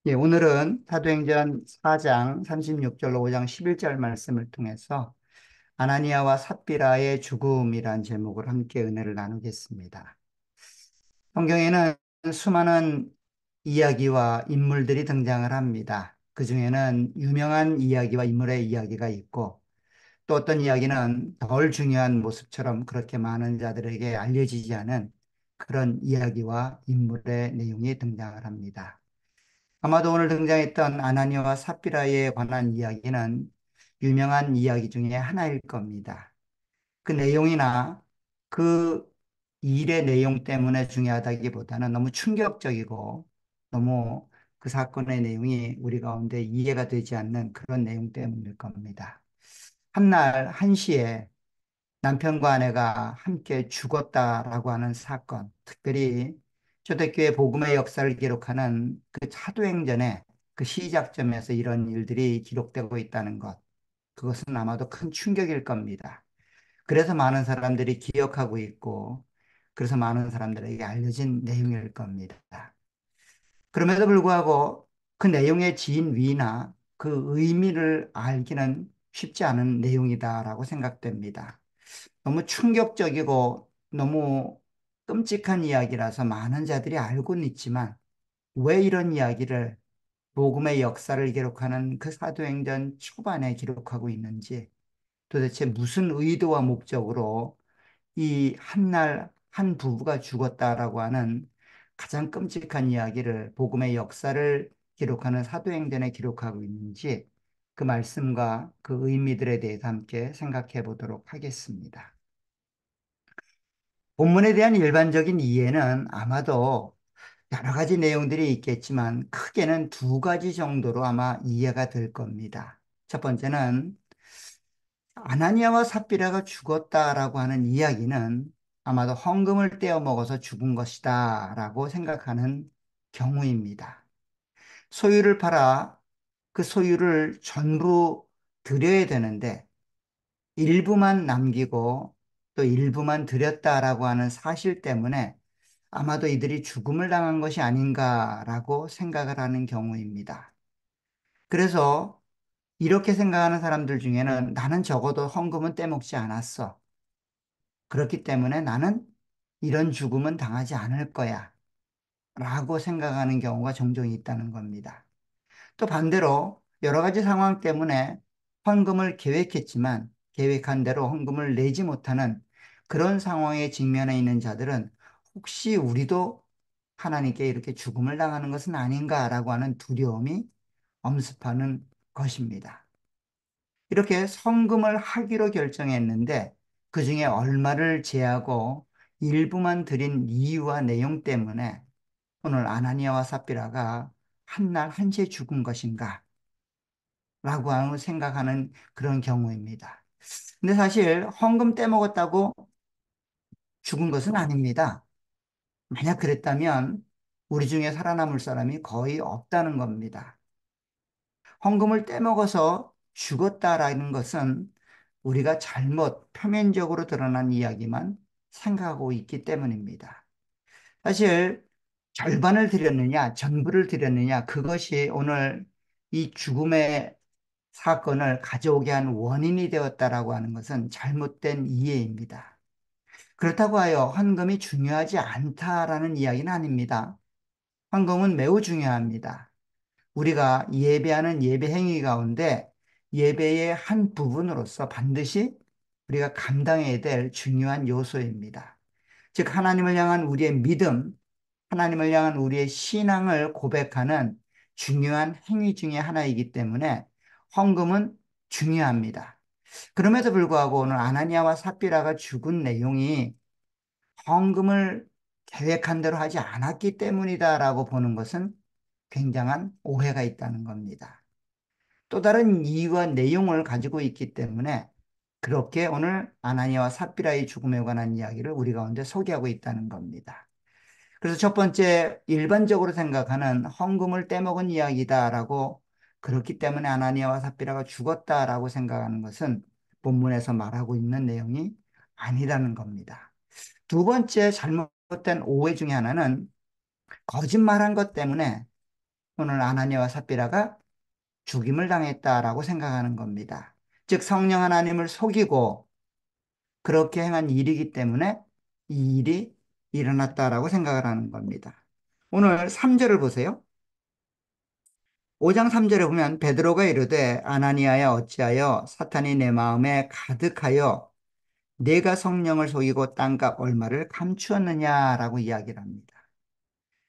예, 오늘은 사도행전 4장 36절로 5장 11절 말씀을 통해서 아나니아와 삽비라의 죽음이란 제목을 함께 은혜를 나누겠습니다. 성경에는 수많은 이야기와 인물들이 등장을 합니다. 그 중에는 유명한 이야기와 인물의 이야기가 있고 또 어떤 이야기는 덜 중요한 모습처럼 그렇게 많은 자들에게 알려지지 않은 그런 이야기와 인물의 내용이 등장을 합니다. 아마도 오늘 등장했던 아나니아와 삽비라에 관한 이야기는 유명한 이야기 중에 하나일 겁니다. 그 내용이나 그 일의 내용 때문에 중요하다기보다는 너무 충격적이고 너무 그 사건의 내용이 우리 가운데 이해가 되지 않는 그런 내용 때문일 겁니다. 한날 한시에 남편과 아내가 함께 죽었다라고 하는 사건, 특별히 초대교회 복음의 역사를 기록하는 그 사도행전의 그 시작점에서 이런 일들이 기록되고 있다는 것, 그것은 아마도 큰 충격일 겁니다. 그래서 많은 사람들이 기억하고 있고, 그래서 많은 사람들에게 알려진 내용일 겁니다. 그럼에도 불구하고 그 내용의 진위나 그 의미를 알기는 쉽지 않은 내용이다라고 생각됩니다. 너무 충격적이고 너무 끔찍한 이야기라서 많은 자들이 알고는 있지만 왜 이런 이야기를 복음의 역사를 기록하는 그 사도행전 초반에 기록하고 있는지 도대체 무슨 의도와 목적으로 이 한날 한 부부가 죽었다라고 하는 가장 끔찍한 이야기를 복음의 역사를 기록하는 사도행전에 기록하고 있는지 그 말씀과 그 의미들에 대해서 함께 생각해 보도록 하겠습니다. 본문에 대한 일반적인 이해는 아마도 여러 가지 내용들이 있겠지만 크게는 두 가지 정도로 아마 이해가 될 겁니다. 첫 번째는 아나니아와 삽비라가 죽었다라고 하는 이야기는 아마도 헌금을 떼어 먹어서 죽은 것이다라고 생각하는 경우입니다. 소유를 팔아 그 소유를 전부 드려야 되는데 일부만 남기고 또 일부만 드렸다라고 하는 사실 때문에 아마도 이들이 죽음을 당한 것이 아닌가라고 생각을 하는 경우입니다. 그래서 이렇게 생각하는 사람들 중에는 나는 적어도 헌금은 떼먹지 않았어. 그렇기 때문에 나는 이런 죽음은 당하지 않을 거야. 라고 생각하는 경우가 종종 있다는 겁니다. 또 반대로 여러 가지 상황 때문에 헌금을 계획했지만 계획한 대로 헌금을 내지 못하는 그런 상황에 직면해 있는 자들은 혹시 우리도 하나님께 이렇게 죽음을 당하는 것은 아닌가라고 하는 두려움이 엄습하는 것입니다. 이렇게 헌금을 하기로 결정했는데 그 중에 얼마를 제하고 일부만 드린 이유와 내용 때문에 오늘 아나니아와 삽비라가 한날 한시에 죽은 것인가 라고 생각하는 그런 경우입니다. 근데 사실 헌금 떼먹었다고 죽은 것은 아닙니다. 만약 그랬다면 우리 중에 살아남을 사람이 거의 없다는 겁니다. 헌금을 떼먹어서 죽었다라는 것은 우리가 잘못 표면적으로 드러난 이야기만 생각하고 있기 때문입니다. 사실 절반을 드렸느냐, 전부를 드렸느냐, 그것이 오늘 이 죽음의 사건을 가져오게 한 원인이 되었다라고 하는 것은 잘못된 이해입니다. 그렇다고 하여 헌금이 중요하지 않다라는 이야기는 아닙니다. 헌금은 매우 중요합니다. 우리가 예배하는 예배 행위 가운데 예배의 한 부분으로서 반드시 우리가 감당해야 될 중요한 요소입니다. 즉, 하나님을 향한 우리의 믿음, 하나님을 향한 우리의 신앙을 고백하는 중요한 행위 중에 하나이기 때문에 헌금은 중요합니다. 그럼에도 불구하고 오늘 아나니아와 삽비라가 죽은 내용이 헌금을 계획한 대로 하지 않았기 때문이다라고 보는 것은 굉장한 오해가 있다는 겁니다. 또 다른 이유와 내용을 가지고 있기 때문에 그렇게 오늘 아나니아와 삽비라의 죽음에 관한 이야기를 우리 가운데 소개하고 있다는 겁니다. 그래서 첫 번째 일반적으로 생각하는 헌금을 떼먹은 이야기다라고 그렇기 때문에 아나니아와 삽비라가 죽었다라고 생각하는 것은 본문에서 말하고 있는 내용이 아니라는 겁니다. 두 번째 잘못된 오해 중에 하나는 거짓말한 것 때문에 오늘 아나니아와 삽비라가 죽임을 당했다라고 생각하는 겁니다. 즉 성령 하나님을 속이고 그렇게 행한 일이기 때문에 이 일이 일어났다라고 생각을 하는 겁니다. 오늘 3절을 보세요. 5장 3절에 보면 베드로가 이르되 아나니아야 어찌하여 사탄이 내 마음에 가득하여 내가 성령을 속이고 땅값 얼마를 감추었느냐라고 이야기를 합니다.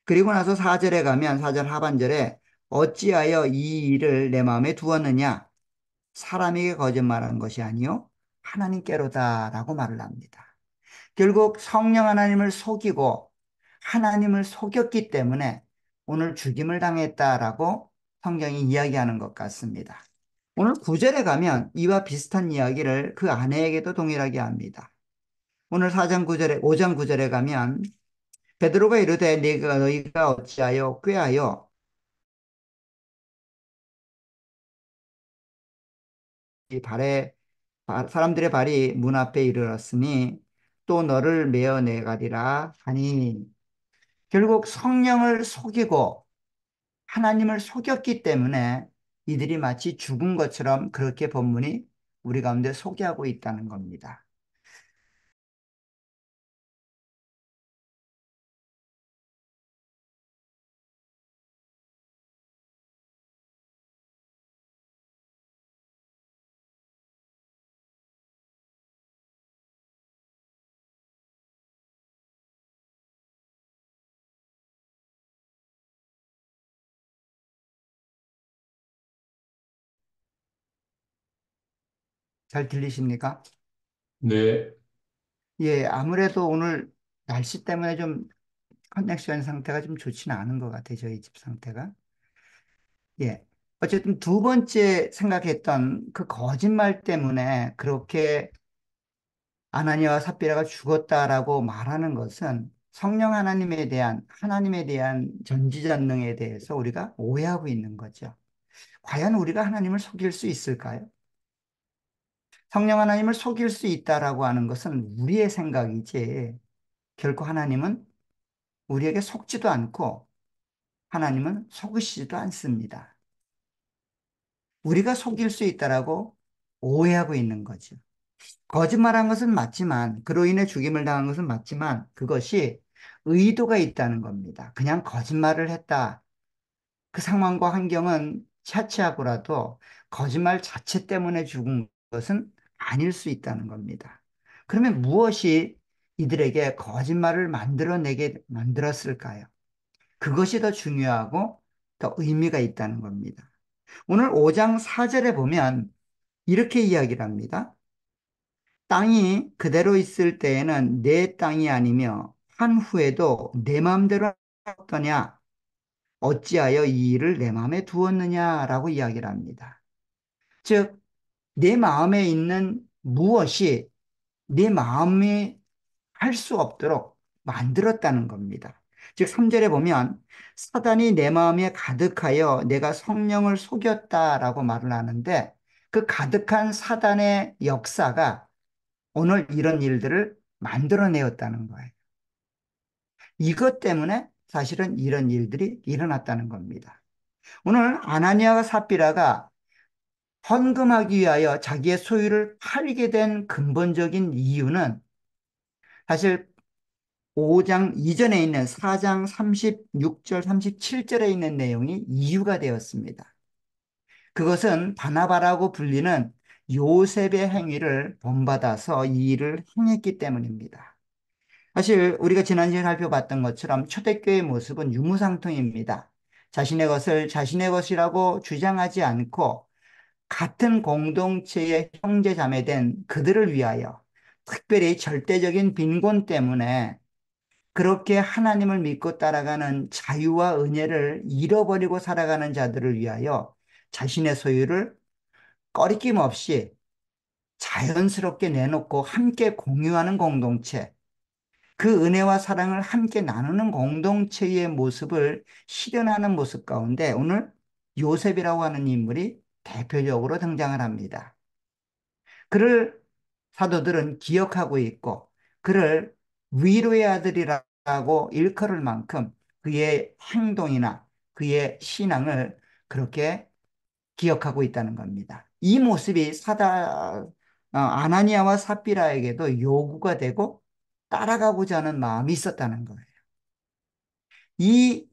그리고 나서 4절에 가면 4절 하반절에 어찌하여 이 일을 내 마음에 두었느냐 사람에게 거짓말한 것이 아니요 하나님께로다라고 말을 합니다. 결국 성령 하나님을 속이고 하나님을 속였기 때문에 오늘 죽임을 당했다라고 성경이 이야기하는 것 같습니다. 오늘 9절에 가면 이와 비슷한 이야기를 그 아내에게도 동일하게 합니다. 오늘 4장 9절에 5장 9절에 가면 베드로가 이르되 네가 너희가 어찌하여 꾀하여 이 사람들의 발이 문 앞에 이르렀으니 또 너를 메어 내가리라 하니 결국 성령을 속이고 하나님을 속였기 때문에 이들이 마치 죽은 것처럼 그렇게 본문이 우리 가운데 소개하고 있다는 겁니다. 잘 들리십니까? 네, 예, 아무래도 오늘 날씨 때문에 좀 커넥션 상태가 좀 좋지는 않은 것 같아요. 저희 집 상태가. 예. 어쨌든 두 번째 생각했던 그 거짓말 때문에 그렇게 아나니아와 삽비라가 죽었다라고 말하는 것은 성령 하나님에 대한 전지전능에 대해서 우리가 오해하고 있는 거죠. 과연 우리가 하나님을 속일 수 있을까요? 성령 하나님을 속일 수 있다라고 하는 것은 우리의 생각이지 결코 하나님은 우리에게 속지도 않고 하나님은 속으시지도 않습니다. 우리가 속일 수 있다라고 오해하고 있는 거죠. 거짓말한 것은 맞지만, 그로 인해 죽임을 당한 것은 맞지만, 그것이 의도가 있다는 겁니다. 그냥 거짓말을 했다. 그 상황과 환경은 차치하고라도 거짓말 자체 때문에 죽은 것은 아닐 수 있다는 겁니다. 그러면 무엇이 이들에게 거짓말을 만들어내게 만들었을까요? 그것이 더 중요하고 더 의미가 있다는 겁니다. 오늘 5장 4절에 보면 이렇게 이야기를 합니다. 땅이 그대로 있을 때에는 내 땅이 아니며 한 후에도 내 마음대로 하였더냐 어찌하여 이 일을 내 마음에 두었느냐라고 이야기를 합니다. 즉, 내 마음에 있는 무엇이 내 마음이 할 수 없도록 만들었다는 겁니다. 즉, 3절에 보면 사단이 내 마음에 가득하여 내가 성령을 속였다라고 말을 하는데 그 가득한 사단의 역사가 오늘 이런 일들을 만들어내었다는 거예요. 이것 때문에 사실은 이런 일들이 일어났다는 겁니다. 오늘 아나니아와 삽비라가 헌금하기 위하여 자기의 소유를 팔게 된 근본적인 이유는 사실 5장 이전에 있는 4장 36절, 37절에 있는 내용이 이유가 되었습니다. 그것은 바나바라고 불리는 요셉의 행위를 본받아서 이 일을 행했기 때문입니다. 사실 우리가 지난 시간에 살펴봤던 것처럼 초대교회의 모습은 유무상통입니다. 자신의 것을 자신의 것이라고 주장하지 않고 같은 공동체의 형제 자매된 그들을 위하여 특별히 절대적인 빈곤 때문에 그렇게 하나님을 믿고 따라가는 자유와 은혜를 잃어버리고 살아가는 자들을 위하여 자신의 소유를 꺼리낌 없이 자연스럽게 내놓고 함께 공유하는 공동체, 그 은혜와 사랑을 함께 나누는 공동체의 모습을 실현하는 모습 가운데 오늘 요셉이라고 하는 인물이 대표적으로 등장을 합니다. 그를 사도들은 기억하고 있고 그를 위로의 아들이라고 일컬을 만큼 그의 행동이나 그의 신앙을 그렇게 기억하고 있다는 겁니다. 이 모습이 아나니아와 삽비라에게도 요구가 되고 따라가고자 하는 마음이 있었다는 거예요. 이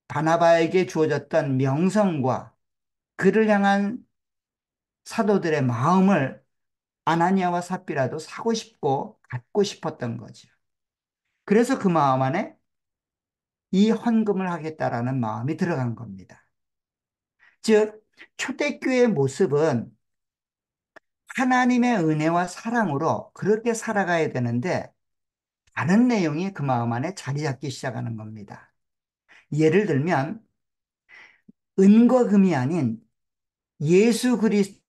바나바에게 주어졌던 명성과 그를 향한 사도들의 마음을 아나니아와 삽비라도 사고 싶고 갖고 싶었던 거죠. 그래서 그 마음 안에 이 헌금을 하겠다라는 마음이 들어간 겁니다. 즉, 초대교회의 모습은 하나님의 은혜와 사랑으로 그렇게 살아가야 되는데 다른 내용이 그 마음 안에 자리 잡기 시작하는 겁니다. 예를 들면 은과 금이 아닌 예수 그리스도.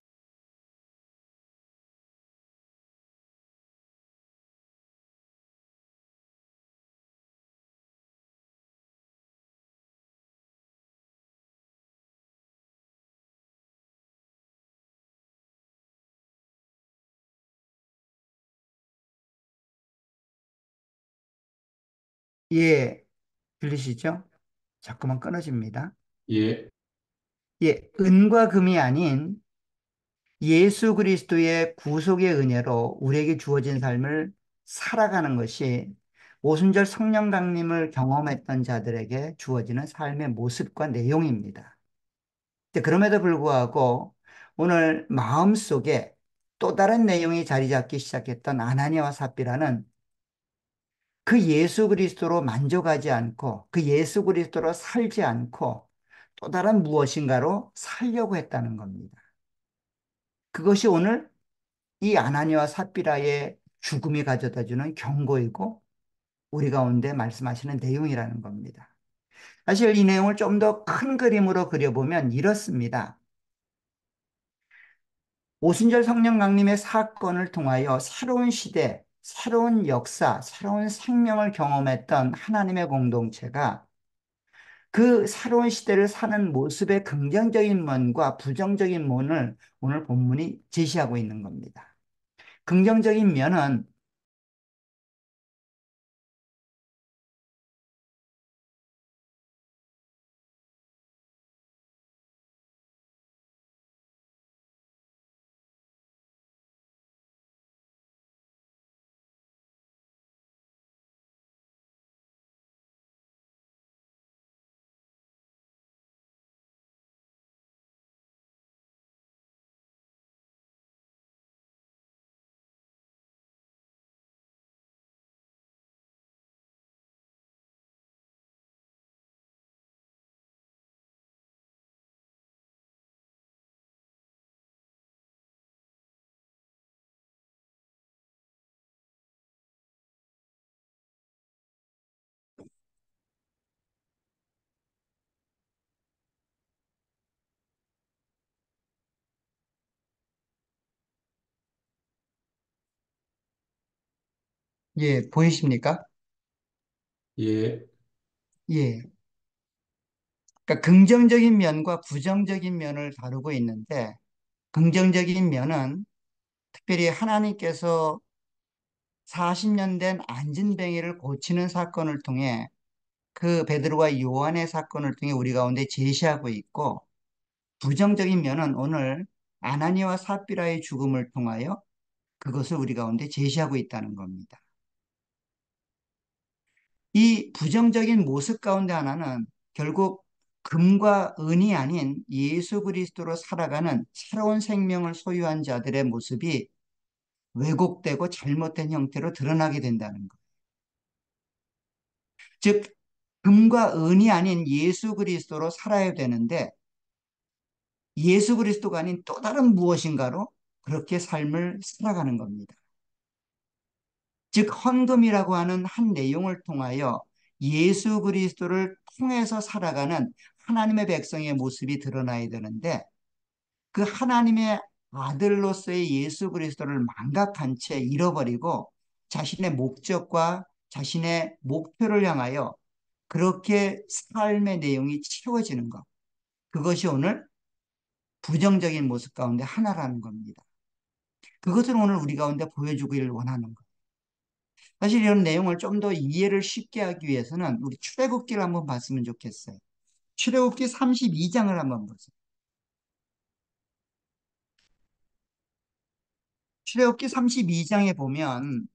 예, 들리시죠? 자꾸만 끊어집니다. 예, 예, 은과 금이 아닌 예수 그리스도의 구속의 은혜로 우리에게 주어진 삶을 살아가는 것이 오순절 성령 강림을 경험했던 자들에게 주어지는 삶의 모습과 내용입니다. 그럼에도 불구하고 오늘 마음속에 또 다른 내용이 자리 잡기 시작했던 아나니아와 삽비라는 그 예수 그리스도로 만족하지 않고 그 예수 그리스도로 살지 않고 또 다른 무엇인가로 살려고 했다는 겁니다. 그것이 오늘 이 아나니아와 삽비라의 죽음이 가져다주는 경고이고 우리 가운데 말씀하시는 내용이라는 겁니다. 사실 이 내용을 좀 더 큰 그림으로 그려보면 이렇습니다. 오순절 성령 강림의 사건을 통하여 새로운 시대, 새로운 역사, 새로운 생명을 경험했던 하나님의 공동체가 그 새로운 시대를 사는 모습의 긍정적인 면과 부정적인 면을 오늘 본문이 제시하고 있는 겁니다. 긍정적인 면은 예, 보이십니까? 예, 예. 그러니까 긍정적인 면과 부정적인 면을 다루고 있는데 긍정적인 면은 특별히 하나님께서 40년 된 안진뱅이를 고치는 사건을 통해 그 베드로와 요한의 사건을 통해 우리 가운데 제시하고 있고 부정적인 면은 오늘 아나니아와 삽비라의 죽음을 통하여 그것을 우리 가운데 제시하고 있다는 겁니다. 이 부정적인 모습 가운데 하나는 결국 금과 은이 아닌 예수 그리스도로 살아가는 새로운 생명을 소유한 자들의 모습이 왜곡되고 잘못된 형태로 드러나게 된다는 것. 즉, 금과 은이 아닌 예수 그리스도로 살아야 되는데 예수 그리스도가 아닌 또 다른 무엇인가로 그렇게 삶을 살아가는 겁니다. 즉, 헌금이라고 하는 한 내용을 통하여 예수 그리스도를 통해서 살아가는 하나님의 백성의 모습이 드러나야 되는데 그 하나님의 아들로서의 예수 그리스도를 망각한 채 잃어버리고 자신의 목적과 자신의 목표를 향하여 그렇게 삶의 내용이 채워지는 것. 그것이 오늘 부정적인 모습 가운데 하나라는 겁니다. 그것을 오늘 우리 가운데 보여주기를 원하는 것. 사실 이런 내용을 좀 더 이해를 쉽게 하기 위해서는 우리 출애굽기를 한번 봤으면 좋겠어요. 출애굽기 32장을 한번 보세요. 출애굽기 32장에 보면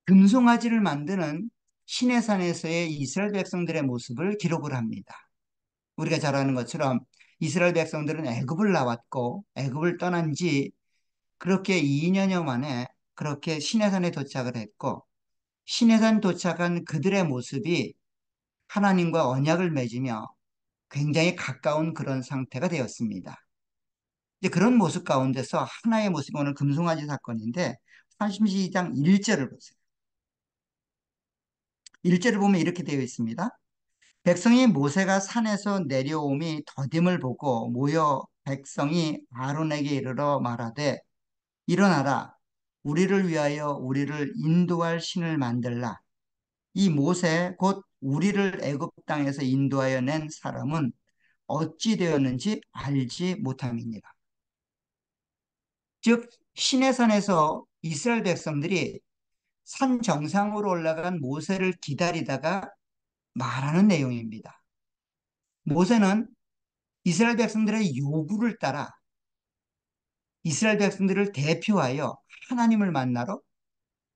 금송아지를 만드는 시내산에서의 이스라엘 백성들의 모습을 기록을 합니다. 우리가 잘 아는 것처럼 이스라엘 백성들은 애굽을 나왔고 애굽을 떠난 지 그렇게 2년여 만에 그렇게 시내산에 도착을 했고 시내산 도착한 그들의 모습이 하나님과 언약을 맺으며 굉장히 가까운 그런 상태가 되었습니다. 이제 그런 모습 가운데서 하나의 모습이 오늘 금송아지 사건인데 32장 1절을 보세요. 1절을 보면 이렇게 되어 있습니다. 백성이 모세가 산에서 내려옴이 더딤을 보고 모여 백성이 아론에게 이르러 말하되 일어나라 우리를 위하여 우리를 인도할 신을 만들라. 이 모세 곧 우리를 애굽 땅에서 인도하여 낸 사람은 어찌 되었는지 알지 못함이니라. 즉 시내산에서 이스라엘 백성들이 산 정상으로 올라간 모세를 기다리다가 말하는 내용입니다. 모세는 이스라엘 백성들의 요구를 따라 이스라엘 백성들을 대표하여 하나님을 만나러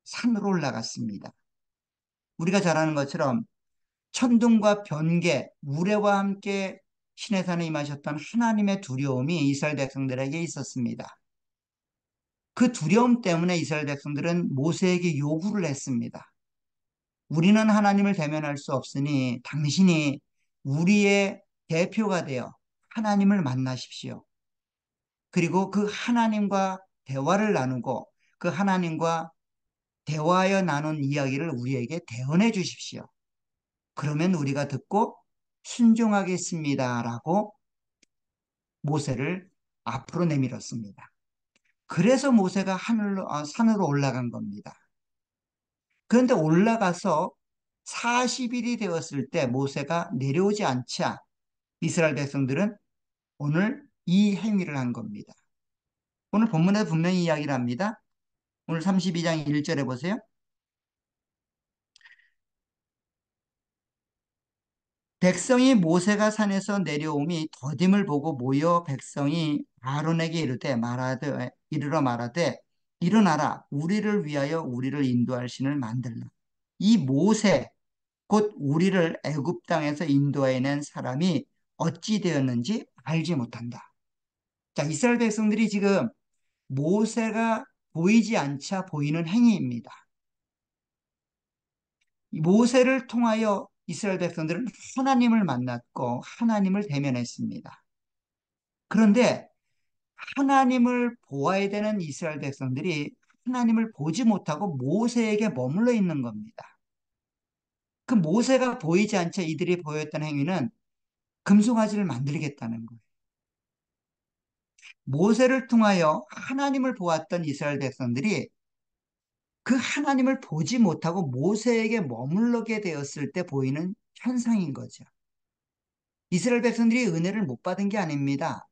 산으로 올라갔습니다. 우리가 잘 아는 것처럼 천둥과 번개, 우레와 함께 시내산에 임하셨던 하나님의 두려움이 이스라엘 백성들에게 있었습니다. 그 두려움 때문에 이스라엘 백성들은 모세에게 요구를 했습니다. 우리는 하나님을 대면할 수 없으니 당신이 우리의 대표가 되어 하나님을 만나십시오. 그리고 그 하나님과 대화를 나누고 그 하나님과 대화하여 나눈 이야기를 우리에게 대언해 주십시오. 그러면 우리가 듣고 순종하겠습니다라고 모세를 앞으로 내밀었습니다. 그래서 모세가 산으로 올라간 겁니다. 그런데 올라가서 40일이 되었을 때 모세가 내려오지 않자 이스라엘 백성들은 오늘 이 행위를 한 겁니다. 오늘 본문에 분명히 이야기를 합니다. 오늘 32장 1절에 보세요. 백성이 모세가 산에서 내려오미 더딤을 보고 모여 백성이 아론에게 이르러 말하되 일어나라 우리를 위하여 우리를 인도할 신을 만들라. 이 모세 곧 우리를 애굽 땅에서 인도해 낸 사람이 어찌 되었는지 알지 못한다. 자, 이스라엘 백성들이 지금 모세가 보이지 않자 보이는 행위입니다. 모세를 통하여 이스라엘 백성들은 하나님을 만났고 하나님을 대면했습니다. 그런데 하나님을 보아야 되는 이스라엘 백성들이 하나님을 보지 못하고 모세에게 머물러 있는 겁니다. 그 모세가 보이지 않자 이들이 보였던 행위는 금송아지를 만들겠다는 거예요. 모세를 통하여 하나님을 보았던 이스라엘 백성들이 그 하나님을 보지 못하고 모세에게 머물러게 되었을 때 보이는 현상인 거죠. 이스라엘 백성들이 은혜를 못 받은 게 아닙니다.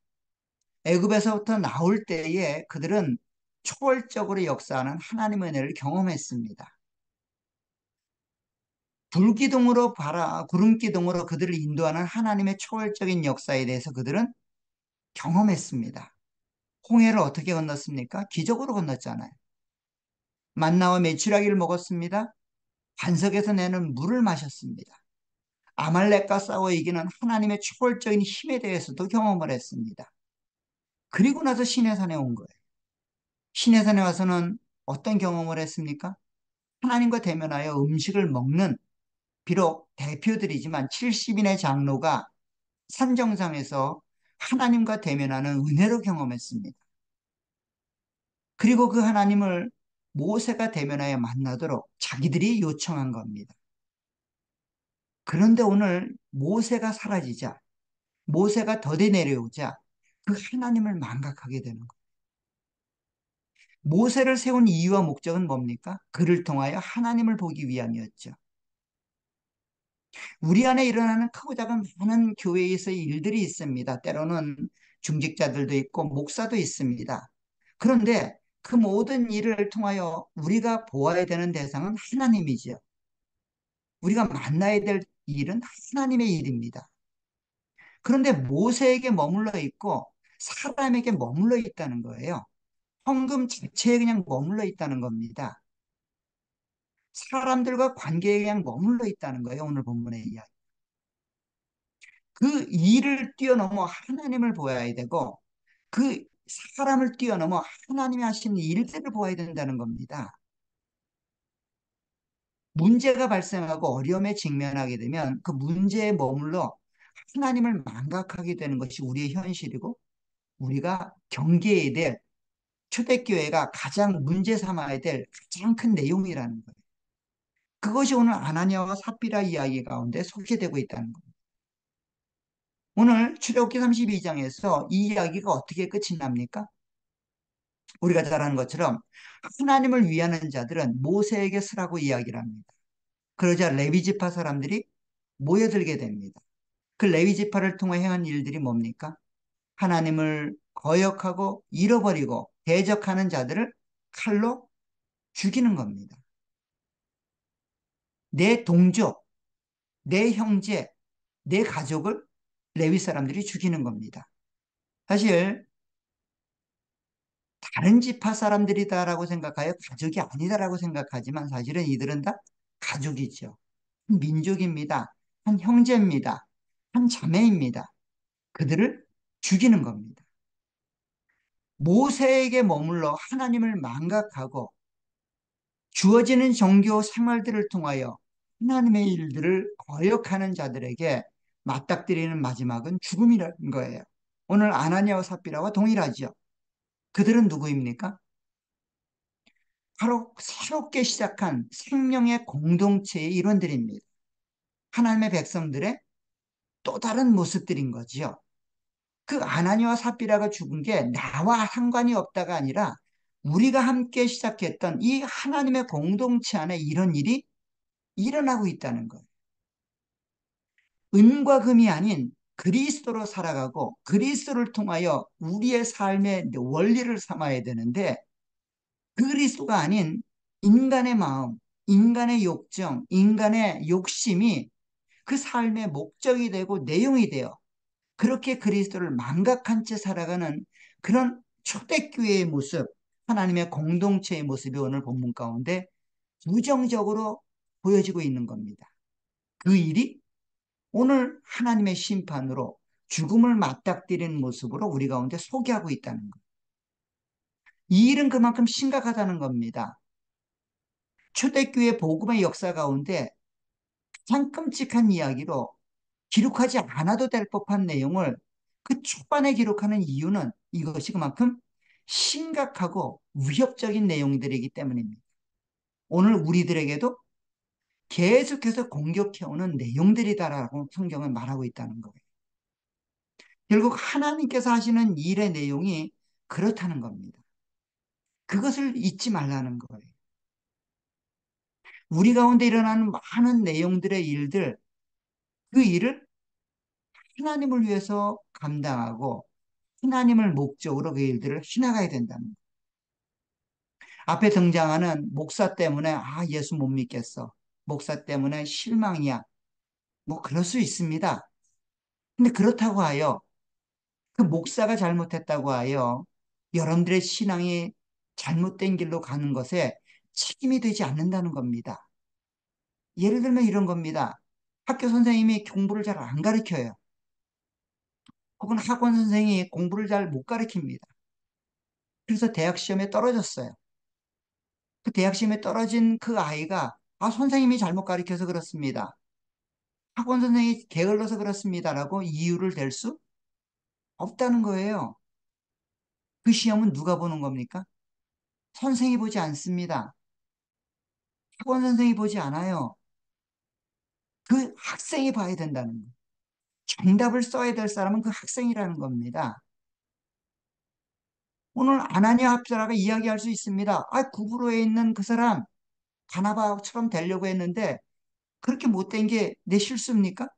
애굽에서부터 나올 때에 그들은 초월적으로 역사하는 하나님의 은혜를 경험했습니다. 구름기둥으로 그들을 인도하는 하나님의 초월적인 역사에 대해서 그들은 경험했습니다. 홍해를 어떻게 건넜습니까? 기적으로 건넜잖아요. 만나와 메추라기를 먹었습니다. 반석에서 내는 물을 마셨습니다. 아말렉과 싸워 이기는 하나님의 초월적인 힘에 대해서도 경험을 했습니다. 그리고 나서 시내산에 온 거예요. 시내산에 와서는 어떤 경험을 했습니까? 하나님과 대면하여 음식을 먹는 비록 대표들이지만 70인의 장로가 산정상에서 하나님과 대면하는 은혜로 경험했습니다. 그리고 그 하나님을 모세가 대면하여 만나도록 자기들이 요청한 겁니다. 그런데 오늘 모세가 사라지자, 모세가 더디 내려오자 그 하나님을 망각하게 되는 거예요. 모세를 세운 이유와 목적은 뭡니까? 그를 통하여 하나님을 보기 위함이었죠. 우리 안에 일어나는 크고 작은 많은 교회에서의 일들이 있습니다. 때로는 중직자들도 있고 목사도 있습니다. 그런데 그 모든 일을 통하여 우리가 보아야 되는 대상은 하나님이죠. 우리가 만나야 될 일은 하나님의 일입니다. 그런데 모세에게 머물러 있고 사람에게 머물러 있다는 거예요. 헌금 자체에 그냥 머물러 있다는 겁니다. 사람들과 관계에 그냥 머물러 있다는 거예요. 오늘 본문의 이야기. 그 일을 뛰어넘어 하나님을 보아야 되고 그 사람을 뛰어넘어 하나님이 하시는 일들을 보아야 된다는 겁니다. 문제가 발생하고 어려움에 직면하게 되면 그 문제에 머물러 하나님을 망각하게 되는 것이 우리의 현실이고 우리가 경계해야 될 초대교회가 가장 문제 삼아야 될 가장 큰 내용이라는 거예요. 그것이 오늘 아나니아와 삽비라 이야기 가운데 소개되고 있다는 겁니다. 오늘 출애굽기 32장에서 이 이야기가 어떻게 끝이 납니까? 우리가 잘 아는 것처럼 하나님을 위하는 자들은 모세에게 쓰라고 이야기를 합니다. 그러자 레위지파 사람들이 모여들게 됩니다. 그 레위지파를 통해 행한 일들이 뭡니까? 하나님을 거역하고 잃어버리고 대적하는 자들을 칼로 죽이는 겁니다. 내 동족, 내 형제, 내 가족을 레위 사람들이 죽이는 겁니다. 사실 다른 지파 사람들이다라고 생각하여 가족이 아니다라고 생각하지만 사실은 이들은 다 가족이죠. 한 민족입니다. 한 형제입니다. 한 자매입니다. 그들을 죽이는 겁니다. 모세에게 머물러 하나님을 망각하고 주어지는 종교 생활들을 통하여 하나님의 일들을 거역하는 자들에게 맞닥뜨리는 마지막은 죽음이라는 거예요. 오늘 아나니아와 삽비라와 동일하죠. 그들은 누구입니까? 바로 새롭게 시작한 생명의 공동체의 일원들입니다. 하나님의 백성들의 또 다른 모습들인 거지요. 그 아나니아와 삽비라가 죽은 게 나와 상관이 없다가 아니라 우리가 함께 시작했던 이 하나님의 공동체 안에 이런 일이 일어나고 있다는 거예요. 은과 금이 아닌 그리스도로 살아가고 그리스도를 통하여 우리의 삶의 원리를 삼아야 되는데 그 그리스도가 아닌 인간의 마음, 인간의 욕정, 인간의 욕심이 그 삶의 목적이 되고 내용이 되어 그렇게 그리스도를 망각한 채 살아가는 그런 초대교회의 모습, 하나님의 공동체의 모습이 오늘 본문 가운데 부정적으로 보여지고 있는 겁니다. 그 일이 오늘 하나님의 심판으로 죽음을 맞닥뜨리는 모습으로 우리 가운데 소개하고 있다는 것. 이 일은 그만큼 심각하다는 겁니다. 초대교회 복음의 역사 가운데 가장 끔찍한 이야기로 기록하지 않아도 될 법한 내용을 그 초반에 기록하는 이유는 이것이 그만큼 심각하고 위협적인 내용들이기 때문입니다. 오늘 우리들에게도 계속해서 공격해오는 내용들이다라고 성경은 말하고 있다는 거예요. 결국 하나님께서 하시는 일의 내용이 그렇다는 겁니다. 그것을 잊지 말라는 거예요. 우리 가운데 일어나는 많은 내용들의 일들, 그 일을 하나님을 위해서 감당하고 하나님을 목적으로 그 일들을 해나가야 된다는 거예요. 앞에 등장하는 목사 때문에 예수 못 믿겠어. 목사 때문에 실망이야. 뭐 그럴 수 있습니다. 근데 그렇다고 하여 그 목사가 잘못했다고 하여 여러분들의 신앙이 잘못된 길로 가는 것에 책임이 되지 않는다는 겁니다. 예를 들면 이런 겁니다. 학교 선생님이 공부를 잘 안 가르쳐요. 혹은 학원 선생님이 공부를 잘 못 가르칩니다. 그래서 대학 시험에 떨어졌어요. 그 대학 시험에 떨어진 그 아이가 선생님이 잘못 가르쳐서 그렇습니다. 학원 선생님이 게을러서 그렇습니다라고 이유를 댈 수 없다는 거예요. 그 시험은 누가 보는 겁니까? 선생이 보지 않습니다. 학원 선생이 보지 않아요. 그 학생이 봐야 된다는 거예요. 정답을 써야 될 사람은 그 학생이라는 겁니다. 오늘 아나니아 합사라가 이야기할 수 있습니다. 구브로에 있는 그 사람 바나바처럼 되려고 했는데 그렇게 못된 게 내 실수입니까?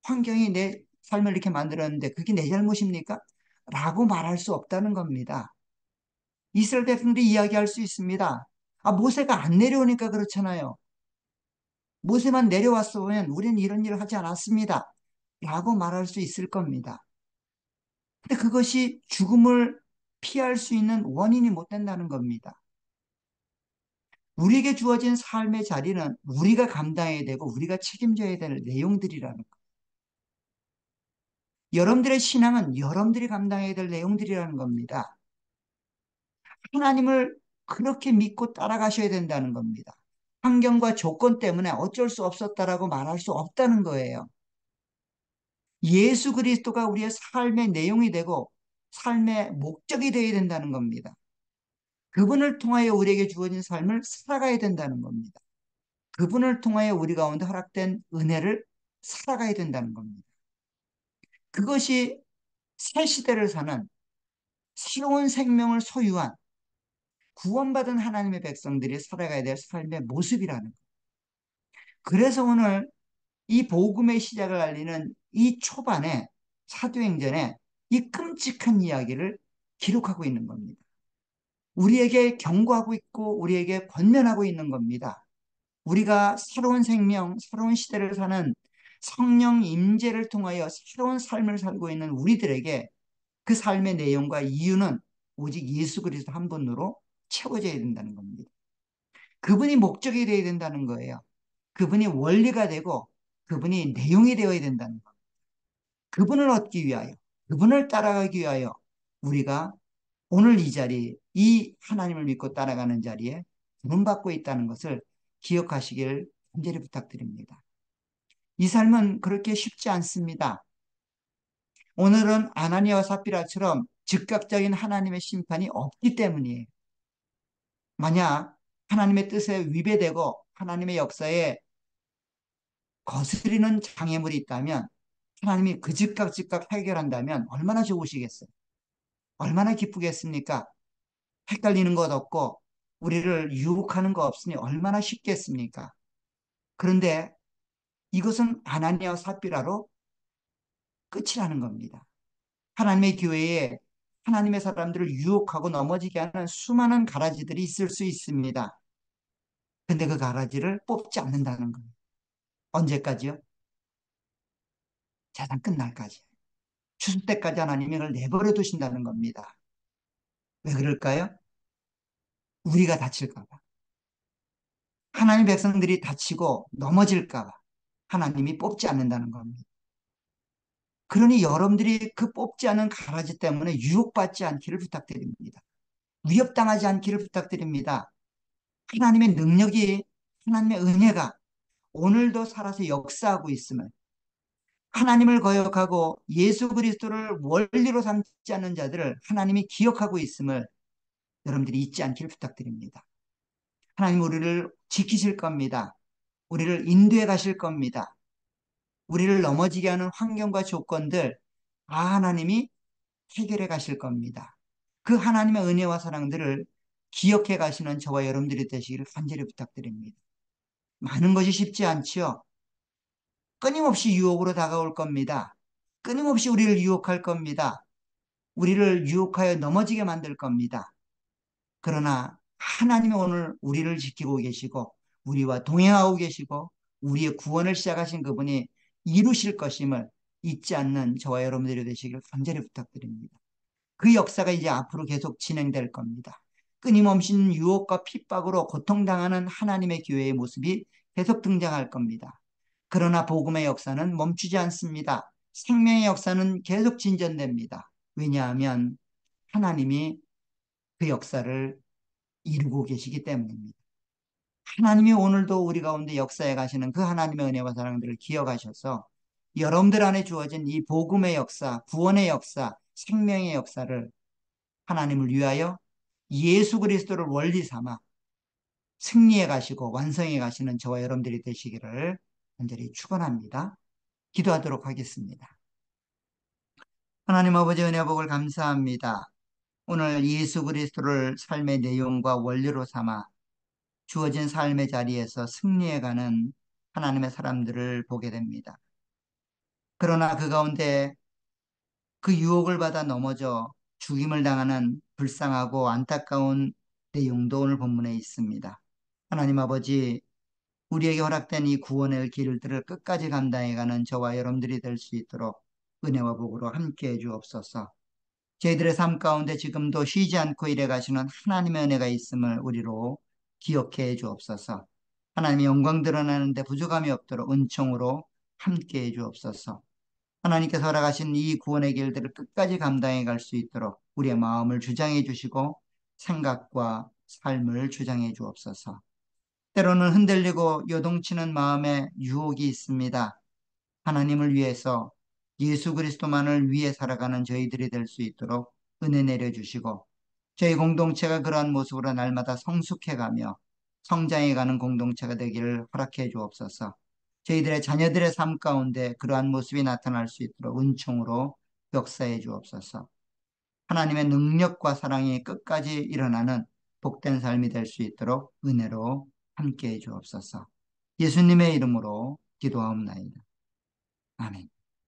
환경이 내 삶을 이렇게 만들었는데 그게 내 잘못입니까? 라고 말할 수 없다는 겁니다. 이스라엘 백성들이 이야기할 수 있습니다. 모세가 안 내려오니까 그렇잖아요. 모세만 내려왔어 보면 우리는 이런 일을 하지 않았습니다. 라고 말할 수 있을 겁니다. 근데 그것이 죽음을 피할 수 있는 원인이 못 된다는 겁니다. 우리에게 주어진 삶의 자리는 우리가 감당해야 되고 우리가 책임져야 될 내용들이라는 것. 여러분들의 신앙은 여러분들이 감당해야 될 내용들이라는 겁니다. 하나님을 그렇게 믿고 따라가셔야 된다는 겁니다. 환경과 조건 때문에 어쩔 수 없었다라고 말할 수 없다는 거예요. 예수 그리스도가 우리의 삶의 내용이 되고 삶의 목적이 되어야 된다는 겁니다. 그분을 통하여 우리에게 주어진 삶을 살아가야 된다는 겁니다. 그분을 통하여 우리 가운데 허락된 은혜를 살아가야 된다는 겁니다. 그것이 새 시대를 사는 새로운 생명을 소유한 구원받은 하나님의 백성들이 살아가야 될 삶의 모습이라는 것. 그래서 오늘 이 복음의 시작을 알리는 이 초반에 사도행전에 이 끔찍한 이야기를 기록하고 있는 겁니다. 우리에게 경고하고 있고 우리에게 권면하고 있는 겁니다. 우리가 새로운 생명, 새로운 시대를 사는 성령 임재를 통하여 새로운 삶을 살고 있는 우리들에게 그 삶의 내용과 이유는 오직 예수 그리스도 한 분으로 채워져야 된다는 겁니다. 그분이 목적이 되어야 된다는 거예요. 그분이 원리가 되고 그분이 내용이 되어야 된다는 것. 그분을 얻기 위하여, 그분을 따라가기 위하여 우리가 오늘 이 자리, 이 하나님을 믿고 따라가는 자리에 부름받고 있다는 것을 기억하시길 간절히 부탁드립니다. 이 삶은 그렇게 쉽지 않습니다. 오늘은 아나니아와 삽비라처럼 즉각적인 하나님의 심판이 없기 때문이에요. 만약 하나님의 뜻에 위배되고 하나님의 역사에 거스리는 장애물이 있다면 하나님이 그 즉각 해결한다면 얼마나 좋으시겠어요? 얼마나 기쁘겠습니까? 헷갈리는 것 없고 우리를 유혹하는 거 없으니 얼마나 쉽겠습니까? 그런데 이것은 아나니아와 삽비라로 끝이라는 겁니다. 하나님의 교회에 하나님의 사람들을 유혹하고 넘어지게 하는 수많은 가라지들이 있을 수 있습니다. 근데 그 가라지를 뽑지 않는다는 거예요. 언제까지요? 세상 끝날까지. 추수 때까지 하나님이 그걸 내버려 두신다는 겁니다. 왜 그럴까요? 우리가 다칠까 봐. 하나님 백성들이 다치고 넘어질까 봐. 하나님이 뽑지 않는다는 겁니다. 그러니 여러분들이 그 뽑지 않은 가라지 때문에 유혹받지 않기를 부탁드립니다. 위협당하지 않기를 부탁드립니다. 하나님의 능력이, 하나님의 은혜가 오늘도 살아서 역사하고 있음을, 하나님을 거역하고 예수 그리스도를 원리로 삼지 않는 자들을 하나님이 기억하고 있음을 여러분들이 잊지 않기를 부탁드립니다. 하나님 우리를 지키실 겁니다. 우리를 인도해 가실 겁니다. 우리를 넘어지게 하는 환경과 조건들 다 하나님이 해결해 가실 겁니다. 그 하나님의 은혜와 사랑들을 기억해 가시는 저와 여러분들이 되시기를 간절히 부탁드립니다. 많은 것이 쉽지 않지요. 끊임없이 유혹으로 다가올 겁니다. 끊임없이 우리를 유혹할 겁니다. 우리를 유혹하여 넘어지게 만들 겁니다. 그러나 하나님이 오늘 우리를 지키고 계시고 우리와 동행하고 계시고 우리의 구원을 시작하신 그분이 이루실 것임을 잊지 않는 저와 여러분들이 되시길 간절히 부탁드립니다. 그 역사가 이제 앞으로 계속 진행될 겁니다. 끊임없는 유혹과 핍박으로 고통당하는 하나님의 교회의 모습이 계속 등장할 겁니다. 그러나 복음의 역사는 멈추지 않습니다. 생명의 역사는 계속 진전됩니다. 왜냐하면 하나님이 그 역사를 이루고 계시기 때문입니다. 하나님이 오늘도 우리 가운데 역사에 가시는 그 하나님의 은혜와 사랑들을 기억하셔서 여러분들 안에 주어진 이 복음의 역사, 구원의 역사, 생명의 역사를 하나님을 위하여 예수 그리스도를 원리 삼아 승리해 가시고 완성해 가시는 저와 여러분들이 되시기를 간절히 축원합니다. 기도하도록 하겠습니다. 하나님 아버지 은혜 복을 감사합니다. 오늘 예수 그리스도를 삶의 내용과 원리로 삼아 주어진 삶의 자리에서 승리해가는 하나님의 사람들을 보게 됩니다. 그러나 그 가운데 그 유혹을 받아 넘어져 죽임을 당하는 불쌍하고 안타까운 내용도 오늘 본문에 있습니다. 하나님 아버지, 우리에게 허락된 이 구원의 길들을 끝까지 감당해가는 저와 여러분들이 될 수 있도록 은혜와 복으로 함께해 주옵소서. 저희들의 삶 가운데 지금도 쉬지 않고 일해 가시는 하나님의 은혜가 있음을 우리로 기억해 주옵소서. 하나님의 영광 드러나는데 부족함이 없도록 은총으로 함께해 주옵소서. 하나님께서 허락하신 이 구원의 길들을 끝까지 감당해 갈 수 있도록 우리의 마음을 주장해 주시고 생각과 삶을 주장해 주옵소서. 때로는 흔들리고 요동치는 마음에 유혹이 있습니다. 하나님을 위해서 예수 그리스도만을 위해 살아가는 저희들이 될 수 있도록 은혜 내려주시고 저희 공동체가 그러한 모습으로 날마다 성숙해가며 성장해가는 공동체가 되기를 허락해 주옵소서. 저희들의 자녀들의 삶 가운데 그러한 모습이 나타날 수 있도록 은총으로 역사해 주옵소서. 하나님의 능력과 사랑이 끝까지 일어나는 복된 삶이 될 수 있도록 은혜로 함께해 주옵소서. 예수님의 이름으로 기도하옵나이다. 아멘.